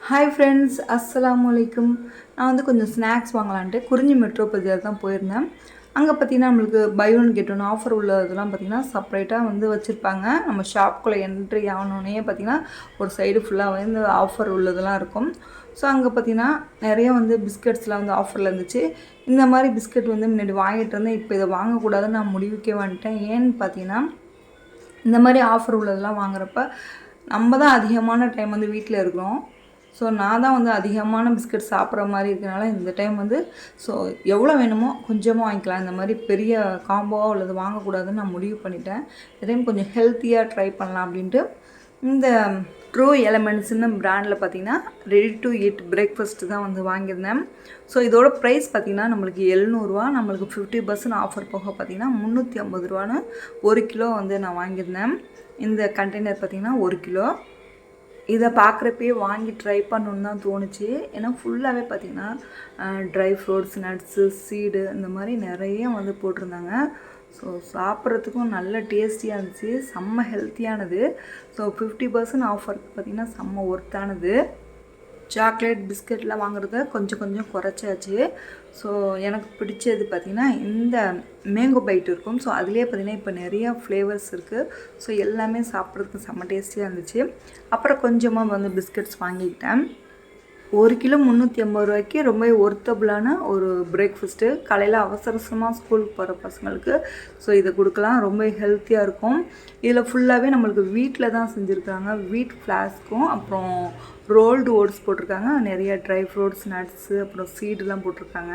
Hi friends, அஸ்ஸலாமு அலைக்கும். நான் வந்து கொஞ்சம் ஸ்நாக்ஸ் வாங்கலான்ட்டு குறிஞ்சி மெட்ரோ பஜார் தான் போயிருந்தேன். அங்கே பார்த்தீங்கன்னா நம்மளுக்கு buy one get one offer உள்ள இதெல்லாம் பார்த்தீங்கன்னா செப்பரேட்டாக வந்து வச்சுருப்பாங்க. நம்ம ஷாப்புக்குள்ளே என்ட்ரி ஆனோடனே பார்த்தீங்கன்னா ஒரு சைடு ஃபுல்லாக வந்து ஆஃபர் உள்ளதெல்லாம் இருக்கும். ஸோ அங்கே பார்த்தீங்கன்னா நிறைய வந்து பிஸ்கட்ஸ்லாம் வந்து ஆஃபரில் இருந்துச்சு. இந்த மாதிரி பிஸ்கட் வந்து முன்னாடி வாங்கிட்டு இருந்தேன். இப்போ இதை வாங்கக்கூடாதுன்னு நான் முடிவுக்கே வந்துட்டேன். ஏன்னு பார்த்தீங்கன்னா இந்த மாதிரி ஆஃபர் உள்ளதெல்லாம் வாங்குறப்ப நம்ம தான் அதிகமான டைம் வந்து வீட்டில் இருக்கிறோம். ஸோ நான் தான் வந்து அதிகமான பிஸ்கட் சாப்பிட்ற மாதிரி இருக்கனால இந்த டைம் வந்து ஸோ எவ்வளோ வேணுமோ கொஞ்சமாக வாங்கிக்கலாம். இந்த மாதிரி பெரிய காம்போவாக உள்ளது வாங்கக்கூடாதுன்னு நான் முடிவு பண்ணிட்டேன். இந்த டைம் கொஞ்சம் ஹெல்த்தியாக ட்ரை பண்ணலாம் அப்படின்ட்டு இந்த ட்ரூ எலமெண்ட்ஸ்னு பிராண்டில் பார்த்திங்கன்னா ரெடி டு ஈட் பிரேக்ஃபாஸ்ட்டு தான் வந்து வாங்கியிருந்தேன். ஸோ இதோட ப்ரைஸ் பார்த்திங்கன்னா நம்மளுக்கு 700 நம்மளுக்கு 50% ஆஃபர் போக பார்த்திங்கன்னா 350 1 கிலோ வந்து நான் வாங்கியிருந்தேன். இந்த கண்டெய்னர் பார்த்திங்கன்னா 1 கிலோ. இதை பார்க்குறப்பயே வாங்கி ட்ரை பண்ணணுன்னு தான் தோணுச்சு. ஏன்னா ஃபுல்லாகவே பார்த்திங்கன்னா ட்ரை ஃப்ரூட்ஸ், நட்ஸு, சீடு இந்த மாதிரி நிறைய வந்து போட்டிருந்தாங்க. ஸோ சாப்பிட்றதுக்கும் நல்ல டேஸ்டியாக இருந்துச்சு, செம்ம ஹெல்த்தியானது. ஸோ 50% ஆஃபருக்கு பார்த்திங்கன்னா செம்ம ஒர்த்தானது. சாக்லேட் பிஸ்கட்லாம் வாங்குறத கொஞ்சம் கொஞ்சம் குறைச்சாச்சு. ஸோ எனக்கு பிடிச்சது பார்த்திங்கன்னா இந்த மேங்கோ பைட் இருக்கும். ஸோ அதுலேயே பார்த்திங்கன்னா இப்போ நிறையா ஃப்ளேவர்ஸ் இருக்குது. ஸோ எல்லாமே சாப்பிட்றதுக்கு செம்ம டேஸ்டியாக இருந்துச்சு. அப்புறம் கொஞ்சமாக வந்து பிஸ்கட்ஸ் வாங்கிக்கிட்டேன். 1 கிலோ 350 ரொம்ப ஒர்த்தபுளான ஒரு பிரேக்ஃபாஸ்ட்டு. காலையில் அவசரமாக ஸ்கூலுக்கு போகிற பசங்களுக்கு ஸோ இதை கொடுக்கலாம். ரொம்ப ஹெல்த்தியாக இருக்கும். இதில் ஃபுல்லாகவே நம்மளுக்கு வீட்டில் தான் செஞ்சுருக்காங்க. வீட் ஃப்ளாஸ்க்கும் அப்புறம் ரோல்டு ஓட்ஸ் போட்டிருக்காங்க. நிறைய ட்ரை ஃப்ரூட்ஸ், நட்ஸு, அப்புறம் சீடுலாம் போட்டிருக்காங்க.